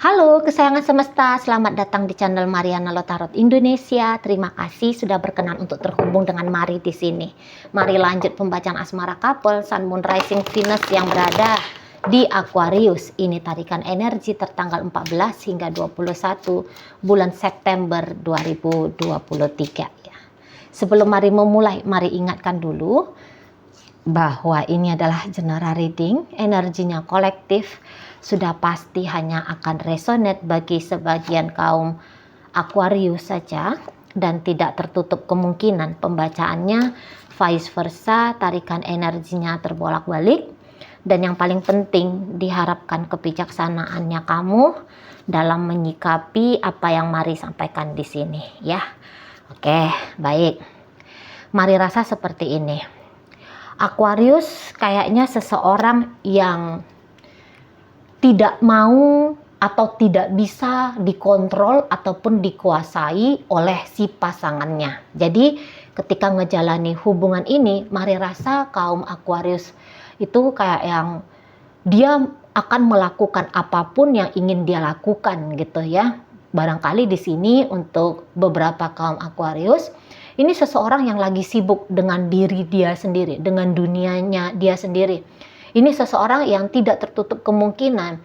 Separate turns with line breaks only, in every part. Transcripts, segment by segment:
Halo kesayangan semesta, selamat datang di channel Mariana Lotarot Indonesia. Terima kasih sudah berkenan untuk terhubung dengan Mari di sini. Mari lanjut pembacaan asmara couple Sun Moon Rising Venus yang berada di Aquarius. Ini tarikan energi tertanggal 14 hingga 21 bulan September 2023 ya. Sebelum Mari memulai, mari ingatkan dulu bahwa ini adalah general reading, energinya kolektif, sudah pasti hanya akan resonate bagi sebagian kaum Aquarius saja dan tidak tertutup kemungkinan pembacaannya vice versa, tarikan energinya terbolak-balik. Dan yang paling penting, diharapkan kebijaksanaannya kamu dalam menyikapi apa yang Mari sampaikan di sini ya. Oke, baik. Mari rasa seperti ini. Aquarius kayaknya seseorang yang tidak mau atau tidak bisa dikontrol ataupun dikuasai oleh si pasangannya. Jadi ketika ngejalani hubungan ini, Mari rasa kaum Aquarius itu kayak yang dia akan melakukan apapun yang ingin dia lakukan gitu ya. Barangkali di sini untuk beberapa kaum Aquarius, ini seseorang yang lagi sibuk dengan diri dia sendiri, dengan dunianya dia sendiri. Ini seseorang yang tidak tertutup kemungkinan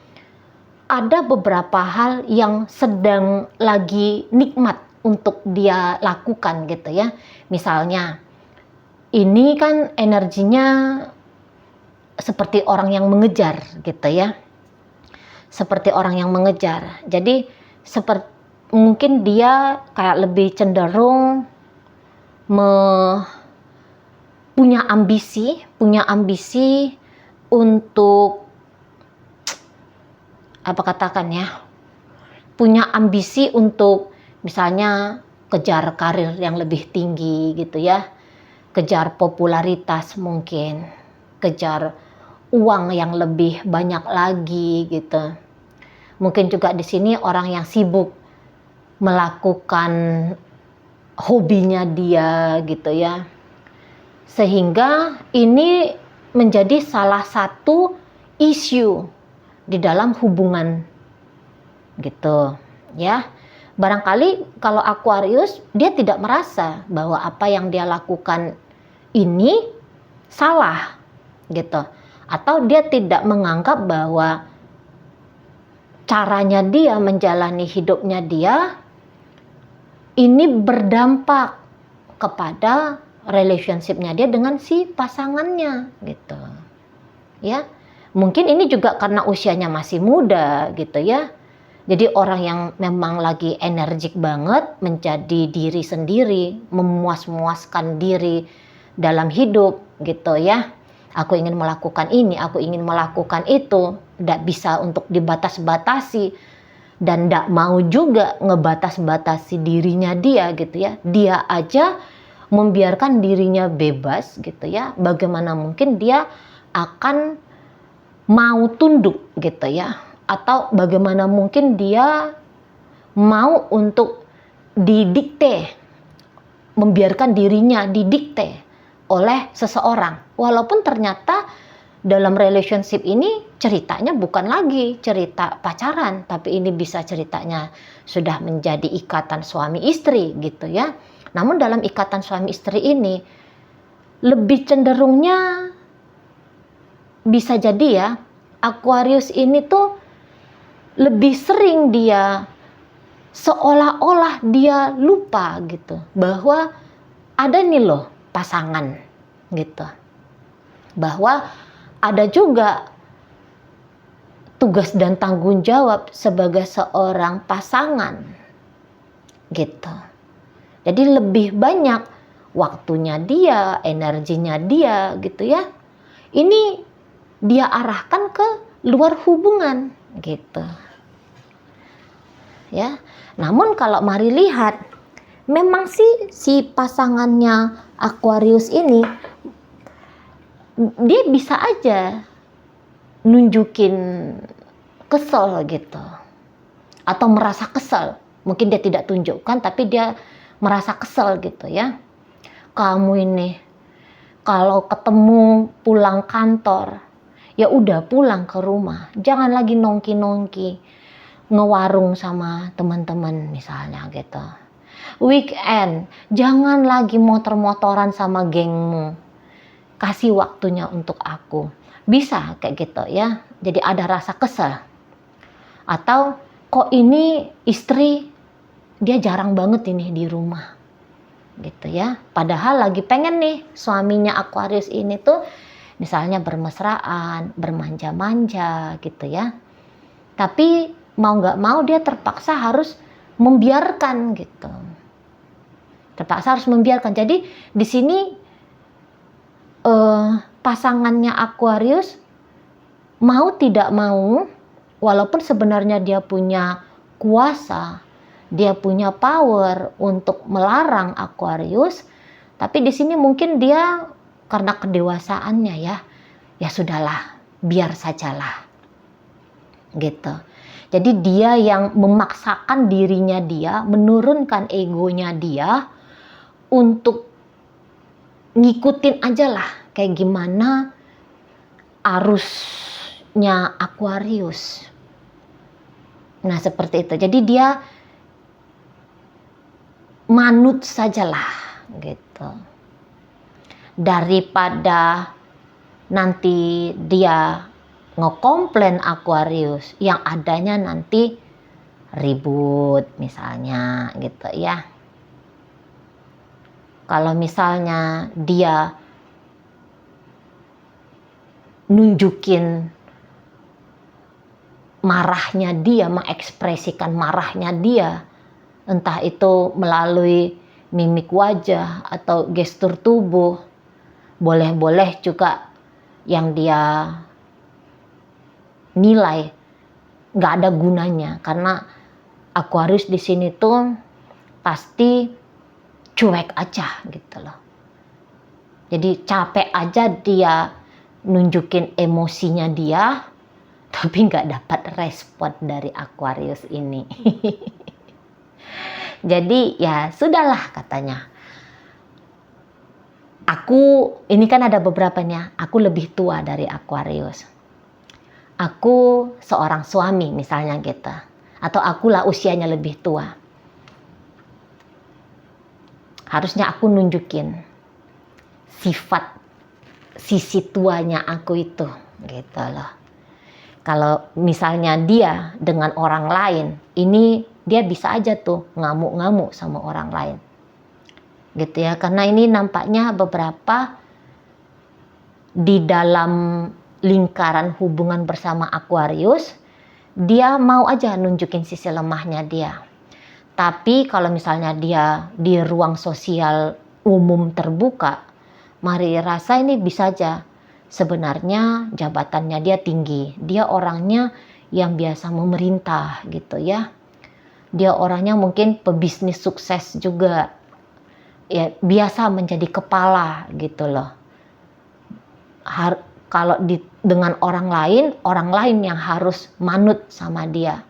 ada beberapa hal yang sedang lagi nikmat untuk dia lakukan gitu ya. Misalnya, ini kan energinya seperti orang yang mengejar gitu ya. Seperti orang yang mengejar. Jadi mungkin dia kayak lebih cenderung punya ambisi untuk punya ambisi untuk misalnya kejar karir yang lebih tinggi gitu ya, kejar popularitas mungkin, kejar uang yang lebih banyak lagi gitu. Mungkin juga di sini orang yang sibuk melakukan hobinya dia gitu ya, sehingga ini menjadi salah satu isu di dalam hubungan gitu ya. Barangkali kalau Aquarius dia tidak merasa bahwa apa yang dia lakukan ini salah gitu, atau dia tidak menganggap bahwa caranya dia menjalani hidupnya dia ini berdampak kepada relationship-nya dia dengan si pasangannya gitu ya. Mungkin ini juga karena usianya masih muda gitu ya. Jadi orang yang memang lagi energik banget menjadi diri sendiri, memuas-muaskan diri dalam hidup gitu ya. Aku ingin melakukan ini, aku ingin melakukan itu, tidak bisa untuk dibatas-batasi dan tidak mau juga ngebatas-batasi dirinya dia gitu ya. Dia aja membiarkan dirinya bebas gitu ya. Bagaimana mungkin dia akan mau tunduk gitu ya, atau bagaimana mungkin dia mau untuk didikte, membiarkan dirinya didikte oleh seseorang, walaupun ternyata dalam relationship ini ceritanya bukan lagi cerita pacaran, tapi ini bisa ceritanya sudah menjadi ikatan suami istri gitu ya. Namun dalam ikatan suami istri ini lebih cenderungnya bisa jadi ya, Aquarius ini tuh lebih sering dia seolah-olah dia lupa gitu bahwa ada nih loh pasangan gitu, bahwa ada juga tugas dan tanggung jawab sebagai seorang pasangan gitu. Jadi lebih banyak waktunya dia, energinya dia gitu ya, ini dia arahkan ke luar hubungan gitu ya. Namun kalau Mari lihat, memang sih si pasangannya Aquarius ini dia bisa aja nunjukin kesel gitu, atau merasa kesel. Mungkin dia tidak tunjukkan tapi dia merasa kesel gitu ya. Kamu ini kalau ketemu pulang kantor, ya udah pulang ke rumah, jangan lagi nongki-nongki ngewarung sama teman-teman misalnya gitu. Weekend, jangan lagi motor-motoran sama gengmu. Kasih waktunya untuk aku. Bisa kayak gitu ya. Jadi ada rasa kesel. Atau kok ini istri dia jarang banget ini di rumah. Gitu ya. Padahal lagi pengen nih suaminya Aquarius ini tuh misalnya bermesraan, bermanja-manja gitu ya. Tapi mau nggak mau dia terpaksa harus membiarkan gitu. Terpaksa harus membiarkan. Jadi di sini pasangannya Aquarius mau tidak mau, walaupun sebenarnya dia punya kuasa, dia punya power untuk melarang Aquarius, tapi di sini mungkin dia karena kedewasaannya ya sudahlah, biar sajalah. Gitu. Jadi dia yang memaksakan dirinya dia, menurunkan egonya dia untuk ngikutin aja lah kayak gimana arusnya Aquarius. Nah seperti itu. Jadi dia manut sajalah gitu. Daripada nanti dia ngekomplain Aquarius, yang adanya nanti ribut misalnya gitu ya. Kalau misalnya dia nunjukin marahnya dia, mengekspresikan marahnya dia, entah itu melalui mimik wajah atau gestur tubuh, boleh-boleh juga yang dia nilai nggak ada gunanya, karena Aquarius di sini tuh pasti cuek aja gitu loh. Jadi capek aja dia nunjukin emosinya dia, tapi nggak dapat respon dari Aquarius ini. Jadi ya sudahlah katanya. Aku ini kan ada beberapa nih, aku lebih tua dari Aquarius. Aku seorang suami misalnya gitu. Atau akulah usianya lebih tua. Harusnya aku nunjukin sifat sisi tuanya aku itu gitu loh. Kalau misalnya dia dengan orang lain, ini dia bisa aja tuh ngamuk-ngamuk sama orang lain. Gitu ya, karena ini nampaknya beberapa di dalam lingkaran hubungan bersama Aquarius, dia mau aja nunjukin sisi lemahnya dia. Tapi kalau misalnya dia di ruang sosial umum terbuka, mari rasa ini bisa aja sebenarnya jabatannya dia tinggi. Dia orangnya yang biasa memerintah gitu ya. Dia orangnya mungkin pebisnis sukses juga. Ya, biasa menjadi kepala gitu loh. Kalau dengan orang lain yang harus manut sama dia.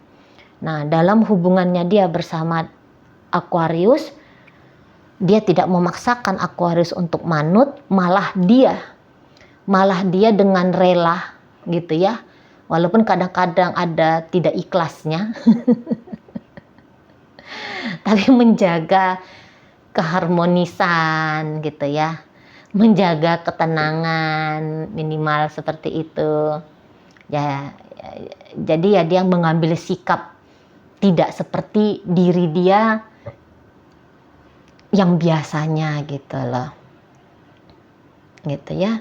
Nah, dalam hubungannya dia bersama Aquarius, dia tidak memaksakan Aquarius untuk manut, malah dia dengan rela gitu ya. Walaupun kadang-kadang ada tidak ikhlasnya. Tapi menjaga keharmonisan gitu ya. Menjaga ketenangan minimal seperti itu. Ya, jadi ya dia mengambil sikap tidak seperti diri dia yang biasanya gitu loh. Gitu ya.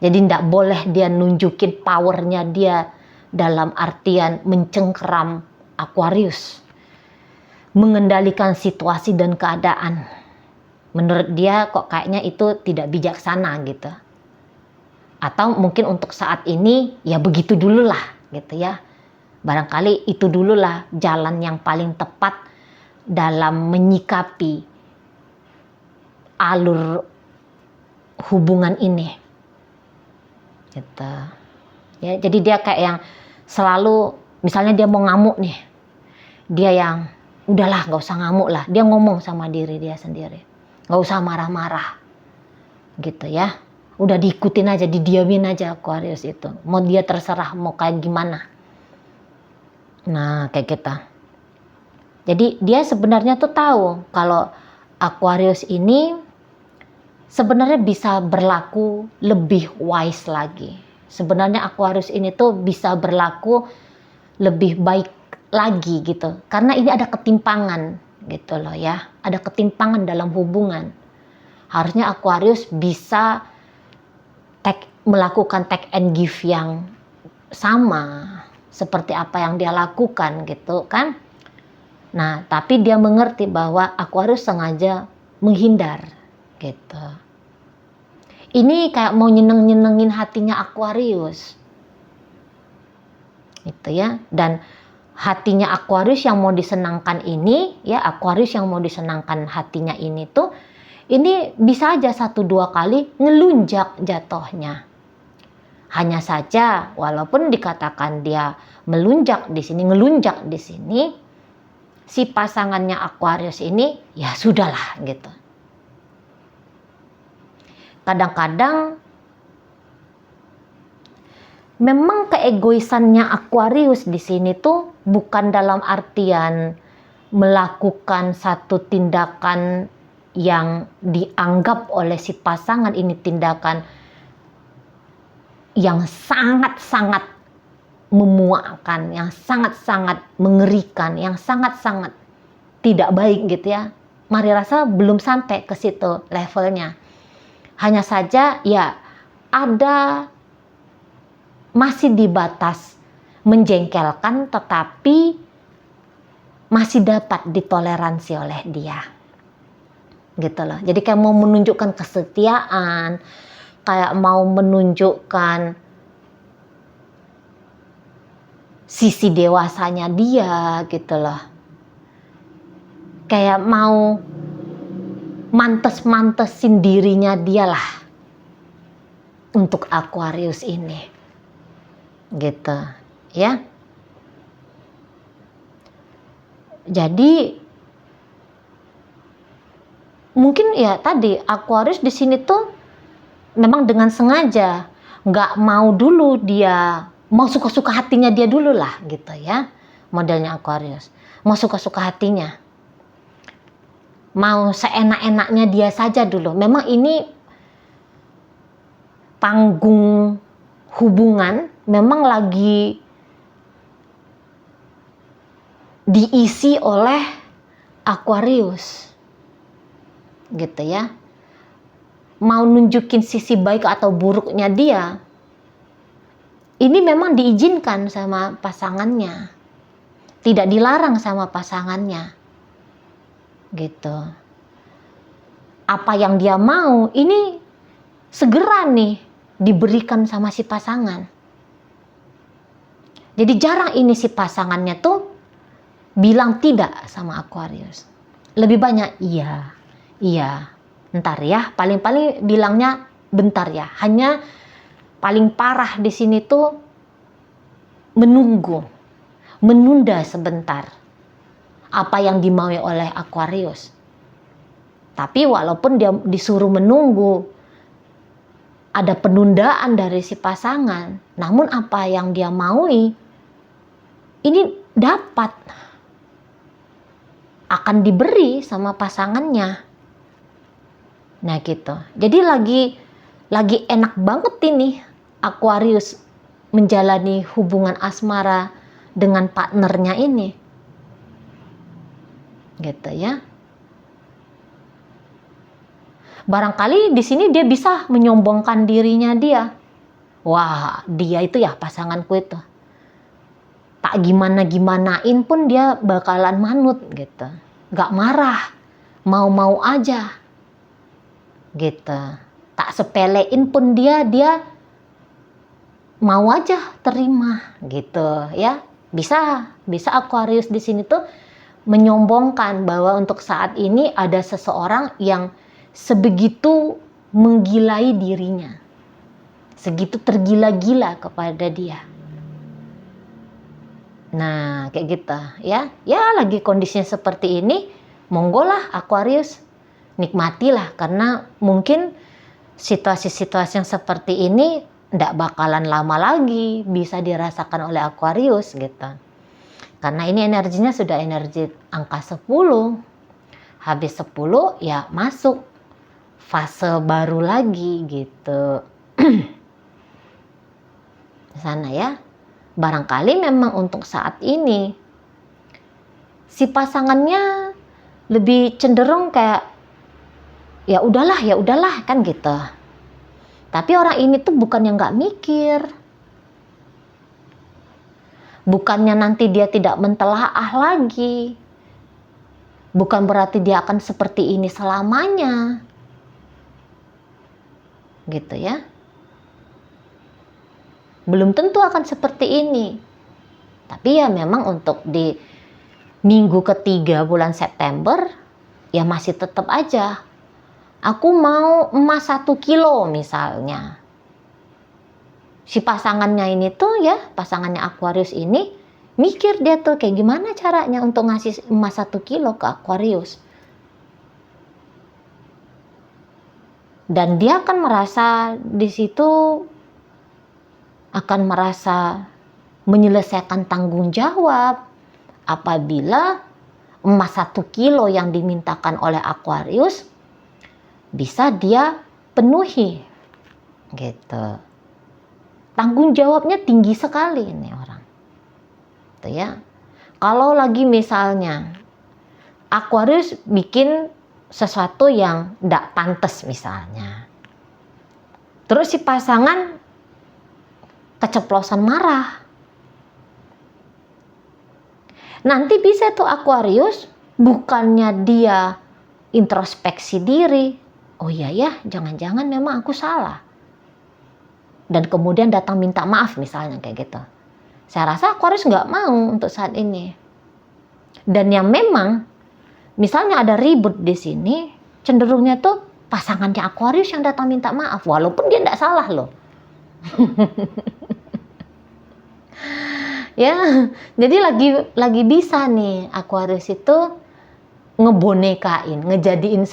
Jadi tidak boleh dia nunjukin powernya dia dalam artian mencengkeram Aquarius. Mengendalikan situasi dan keadaan. Menurut dia kok kayaknya itu tidak bijaksana gitu. Atau mungkin untuk saat ini ya begitu dulu lah gitu ya. Barangkali itu dulu lah jalan yang paling tepat dalam menyikapi alur hubungan ini. Gitu. Ya, jadi dia kayak yang selalu, misalnya dia mau ngamuk nih. Dia yang udahlah gak usah ngamuk lah. Dia ngomong sama diri dia sendiri. Gak usah marah-marah. Gitu ya. Udah diikutin aja, didiamin aja Aquarius itu. Mau dia terserah mau kayak gimana. Nah, kayak gitu. Jadi dia sebenarnya tuh tahu kalau Aquarius ini sebenarnya bisa berlaku lebih wise lagi. Sebenarnya Aquarius ini tuh bisa berlaku lebih baik lagi gitu. Karena ini ada ketimpangan gitu loh ya. Ada ketimpangan dalam hubungan. Harusnya Aquarius bisa melakukan take and give yang sama seperti apa yang dia lakukan gitu kan. Nah, tapi dia mengerti bahwa Aquarius sengaja menghindar gitu. Ini kayak mau nyenengin hatinya Aquarius. Gitu ya. Dan hatinya Aquarius yang mau disenangkan ini, ya Aquarius yang mau disenangkan hatinya ini tuh, ini bisa aja 1-2 kali ngelunjak jatuhnya. Hanya saja walaupun dikatakan dia melunjak di sini, ngelunjak di sini, si pasangannya Aquarius ini ya sudahlah gitu. Kadang-kadang memang keegoisannya Aquarius di sini tuh bukan dalam artian melakukan satu tindakan yang dianggap oleh si pasangan ini tindakan yang sangat-sangat memuakkan, yang sangat-sangat mengerikan, yang sangat-sangat tidak baik gitu ya. Mari rasa belum sampai ke situ levelnya. Hanya saja ya ada masih di batas menjengkelkan tetapi masih dapat ditoleransi oleh dia. Gitu loh. Jadi kayak mau menunjukkan kesetiaan, kayak mau menunjukkan sisi dewasanya dia gitu loh. Kayak mau mantes-mantesin dirinya dia lah untuk Aquarius ini. Gitu ya. Jadi mungkin ya tadi Aquarius di sini tuh memang dengan sengaja nggak mau dulu dia mau suka-suka hatinya dia dulu lah gitu ya, modelnya Aquarius mau suka-suka hatinya, mau seenak-enaknya dia saja dulu. Memang ini panggung hubungan memang lagi diisi oleh Aquarius gitu ya. Mau nunjukin sisi baik atau buruknya dia, ini memang diizinkan sama pasangannya, tidak dilarang sama pasangannya gitu. Apa yang dia mau ini segera nih diberikan sama si pasangan. Jadi jarang ini si pasangannya tuh bilang tidak sama Aquarius. Lebih banyak iya, ntar ya, paling-paling bilangnya bentar ya. Hanya paling parah di sini tuh menunda sebentar apa yang dimaui oleh Aquarius. Tapi walaupun dia disuruh menunggu, ada penundaan dari si pasangan, namun apa yang dia maui ini dapat akan diberi sama pasangannya. Nah gitu. Jadi lagi enak banget ini Aquarius menjalani hubungan asmara dengan partnernya ini. Gitu ya. Barangkali di sini dia bisa menyombongkan dirinya dia. Wah, dia itu ya pasanganku itu. Tak gimana-gimanain pun dia bakalan manut gitu. Gak marah, mau-mau aja. Gitu. Tak sepelein pun dia mau aja terima gitu ya. Bisa Aquarius di sini tuh menyombongkan bahwa untuk saat ini ada seseorang yang sebegitu menggilai dirinya, segitu tergila-gila kepada dia. Nah kayak gitu ya lagi kondisinya seperti ini, monggo lah Aquarius, nikmatilah, karena mungkin situasi-situasi yang seperti ini tidak bakalan lama lagi bisa dirasakan oleh Aquarius gitu. Karena ini energinya sudah energi angka 10. Habis 10 ya masuk fase baru lagi gitu. Di sana ya. Barangkali memang untuk saat ini si pasangannya lebih cenderung kayak ya udahlah kan gitu. Tapi orang ini tuh bukan yang nggak mikir. Bukannya nanti dia tidak mentelaah lagi. Bukan berarti dia akan seperti ini selamanya. Gitu ya. Belum tentu akan seperti ini. Tapi ya memang untuk di minggu ketiga bulan September, ya masih tetap aja. Aku mau emas 1 kilo misalnya. Si pasangannya ini tuh ya, pasangannya Aquarius ini, mikir dia tuh kayak gimana caranya untuk ngasih emas 1 kilo ke Aquarius. Dan dia akan merasa di situ, akan merasa menyelesaikan tanggung jawab apabila emas 1 kilo yang dimintakan oleh Aquarius bisa dia penuhi gitu. Tanggung jawabnya tinggi sekali ini orang. Tuh ya. Kalau lagi misalnya Aquarius bikin sesuatu yang tidak pantas misalnya. Terus si pasangan keceplosan marah. Nanti bisa tuh Aquarius bukannya dia introspeksi diri. Oh iya ya, jangan-jangan memang aku salah. Dan kemudian datang minta maaf misalnya kayak gitu. Saya rasa Aquarius nggak mau untuk saat ini. Dan yang memang misalnya ada ribut di sini, cenderungnya tuh pasangannya Aquarius yang datang minta maaf, walaupun dia nggak salah loh. Ya, jadi lagi bisa nih Aquarius itu ngebonekain, ngejadiin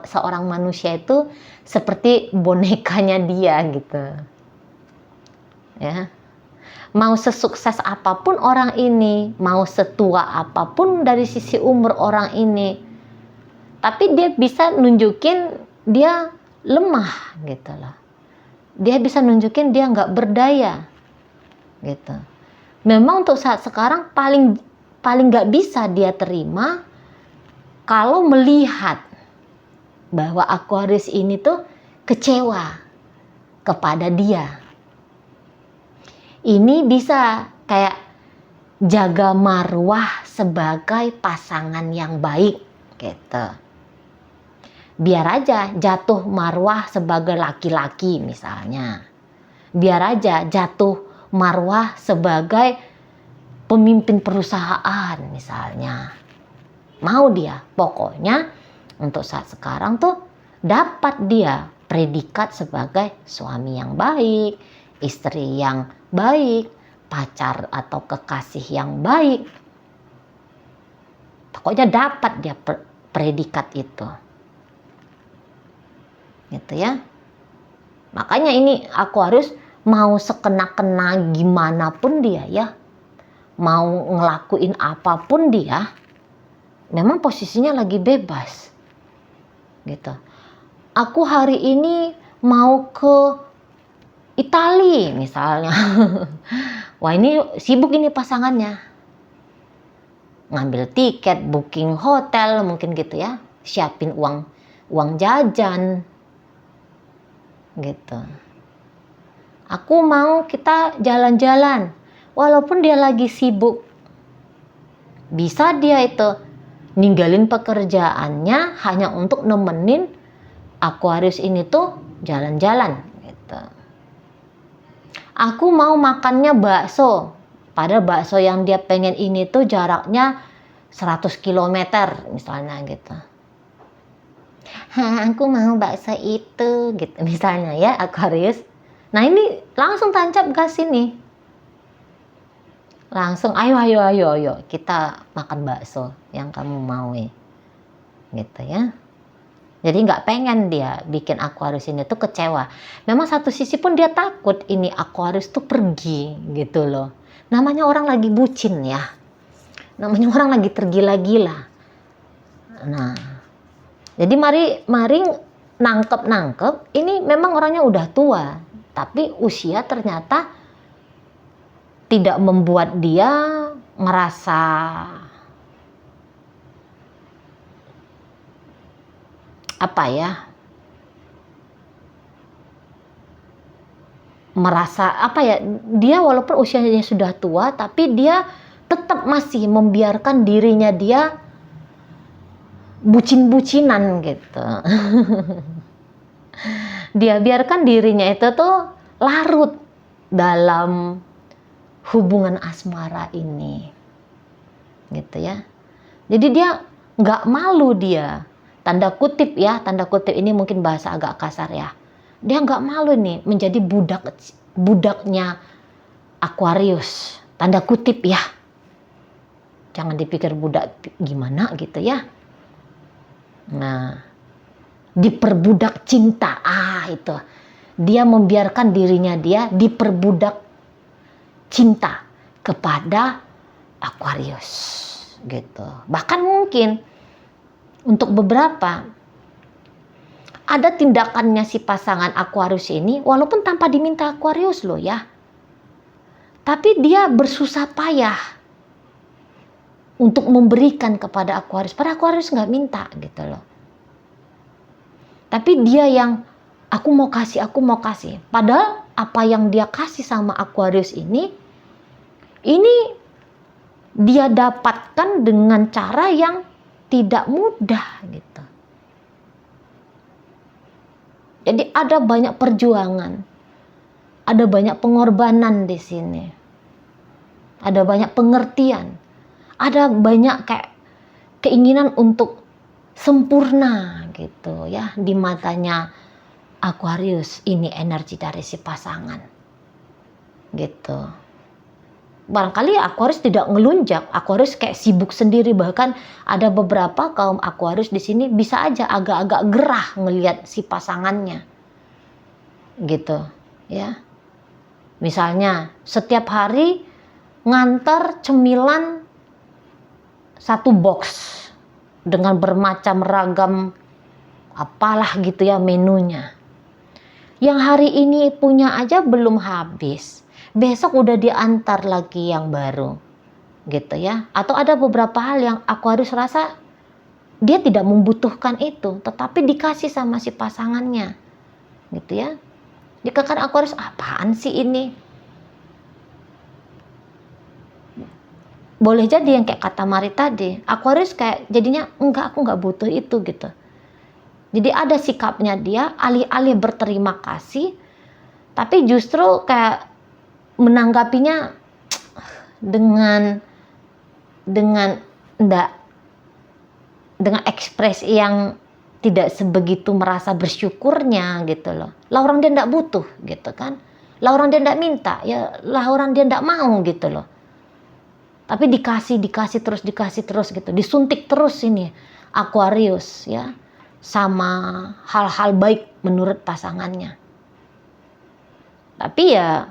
seorang manusia itu seperti bonekanya dia gitu. Ya. Mau sesukses apapun orang ini, mau setua apapun dari sisi umur orang ini, tapi dia bisa nunjukin dia lemah gitu loh. Dia bisa nunjukin dia nggak berdaya gitu. Memang untuk saat sekarang paling nggak bisa dia terima kalau melihat bahwa Aquarius ini tuh kecewa kepada dia. Ini bisa kayak jaga marwah sebagai pasangan yang baik gitu. Biar aja jatuh marwah sebagai laki-laki misalnya. Biar aja jatuh marwah sebagai pemimpin perusahaan misalnya. Mau dia, pokoknya untuk saat sekarang tuh dapat dia predikat sebagai suami yang baik, istri yang baik, pacar atau kekasih yang baik. Pokoknya dapat dia predikat itu. Gitu ya. Makanya ini Aquarius mau sekena-kena gimana pun dia ya, mau ngelakuin apapun dia, memang posisinya lagi bebas. Gitu. Aku hari ini mau ke Itali misalnya. Wah ini sibuk ini pasangannya. Ngambil tiket, booking hotel mungkin gitu ya. Siapin uang jajan. Gitu. Aku mau kita jalan-jalan. Walaupun dia lagi sibuk. Bisa dia itu ninggalin pekerjaannya hanya untuk nemenin Aquarius ini tuh jalan-jalan gitu. Aku mau makannya bakso. Padahal bakso yang dia pengen ini tuh jaraknya 100 km misalnya gitu. Aku mau bakso itu gitu misalnya ya Aquarius. Nah ini langsung tancap gas ini. Langsung ayo kita makan bakso yang kamu mau gitu ya. Jadi nggak pengen dia bikin Aquarius ini tuh kecewa. Memang satu sisi pun dia takut ini Aquarius tuh pergi gitu loh. Namanya orang lagi bucin ya. Namanya orang lagi tergila-gila. Nah, jadi mari nangkep ini memang orangnya udah tua, tapi usia ternyata tidak membuat dia ngerasa apa ya, dia walaupun usianya sudah tua tapi dia tetap masih membiarkan dirinya dia bucin-bucinan gitu. Dia biarkan dirinya itu tuh larut dalam hubungan asmara ini gitu ya. Jadi dia nggak malu, dia tanda kutip ini mungkin bahasa agak kasar ya, dia nggak malu nih menjadi budaknya Aquarius, tanda kutip ya, jangan dipikir budak gimana gitu ya. Nah, diperbudak cinta, itu dia membiarkan dirinya dia diperbudak cinta kepada Aquarius gitu. Bahkan mungkin untuk beberapa ada tindakannya si pasangan Aquarius ini walaupun tanpa diminta Aquarius loh ya, tapi dia bersusah payah untuk memberikan kepada Aquarius, padahal Aquarius nggak minta gitu loh. Tapi dia yang aku mau kasih. Padahal apa yang dia kasih sama Aquarius ini dia dapatkan dengan cara yang tidak mudah gitu. Jadi ada banyak perjuangan, ada banyak pengorbanan di sini, ada banyak pengertian, ada banyak kayak keinginan untuk sempurna gitu ya di matanya Aquarius. Ini energi dari si pasangan gitu. Barangkali Aquarius tidak ngelunjak, Aquarius kayak sibuk sendiri. Bahkan ada beberapa kaum Aquarius di sini bisa aja agak-agak gerah ngelihat si pasangannya gitu ya. Misalnya setiap hari ngantar cemilan 1 box dengan bermacam ragam apalah gitu ya menunya. Yang hari ini punya aja belum habis, besok udah diantar lagi yang baru gitu ya. Atau ada beberapa hal yang Aquarius rasa dia tidak membutuhkan itu, tetapi dikasih sama si pasangannya gitu ya. Dikatakan Aquarius, apaan sih ini? Boleh jadi yang kayak kata Mari tadi, Aquarius kayak jadinya enggak, aku nggak butuh itu gitu. Jadi ada sikapnya dia alih-alih berterima kasih, tapi justru kayak menanggapinya dengan ekspresi yang tidak sebegitu merasa bersyukurnya gitu loh. Lah orang dia ndak butuh gitu kan. Lah orang dia ndak minta, ya lah orang dia ndak mau gitu loh. Tapi dikasih terus gitu. Disuntik terus ini Aquarius ya sama hal-hal baik menurut pasangannya. Tapi ya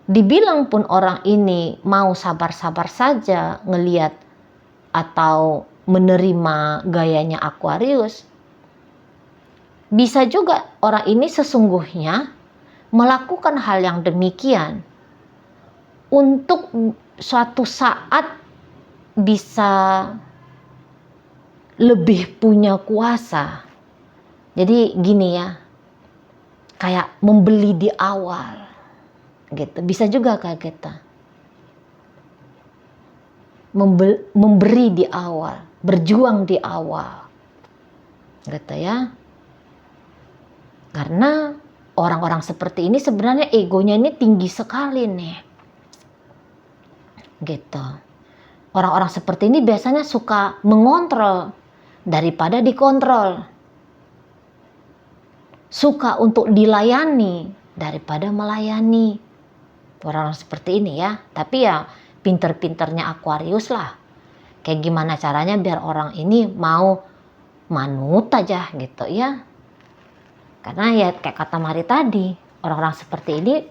dibilang pun orang ini mau sabar-sabar saja ngelihat atau menerima gayanya Aquarius, bisa juga orang ini sesungguhnya melakukan hal yang demikian untuk suatu saat bisa lebih punya kuasa. Jadi gini ya, kayak membeli di awal gitu. Bisa juga kayak kita memberi di awal, berjuang di awal gitu ya. Karena orang-orang seperti ini sebenarnya egonya ini tinggi sekali nih gitu. Orang-orang seperti ini biasanya suka mengontrol daripada dikontrol, suka untuk dilayani daripada melayani. Orang-orang seperti ini ya. Tapi ya pinter-pinternya Aquarius lah, kayak gimana caranya biar orang ini mau manut aja gitu ya. Karena ya kayak kata Mari tadi, orang-orang seperti ini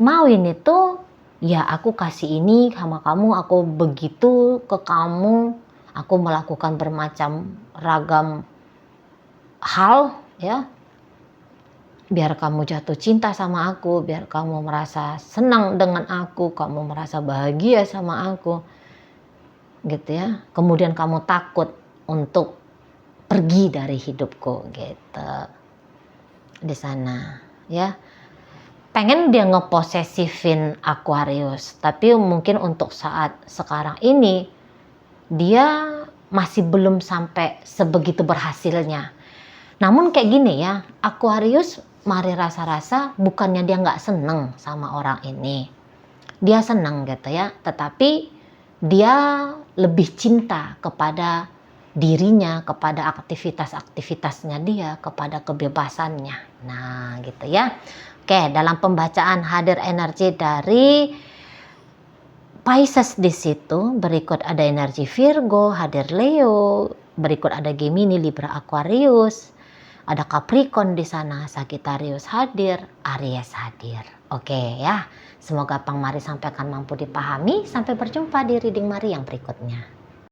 mau ini tuh ya aku kasih ini sama kamu, aku begitu ke kamu, aku melakukan bermacam ragam hal ya, biar kamu jatuh cinta sama aku, biar kamu merasa senang dengan aku, kamu merasa bahagia sama aku, gitu ya. Kemudian kamu takut untuk pergi dari hidupku, gitu. Di sana, ya. Pengen dia ngeposesifin Aquarius, tapi mungkin untuk saat sekarang ini dia masih belum sampai sebegitu berhasilnya. Namun kayak gini ya, Aquarius mari rasa-rasa bukannya dia nggak seneng sama orang ini. Dia seneng gitu ya, tetapi dia lebih cinta kepada dirinya, kepada aktivitas-aktivitasnya dia, kepada kebebasannya. Nah gitu ya. Oke, dalam pembacaan hadir energi dari Pisces di situ, berikut ada energi Virgo, hadir Leo, berikut ada Gemini, Libra, Aquarius, ada Capricorn di sana, Sagittarius hadir, Aries hadir. Oke ya, semoga Pang Mari sampaikan mampu dipahami. Sampai berjumpa di reading Mari yang berikutnya.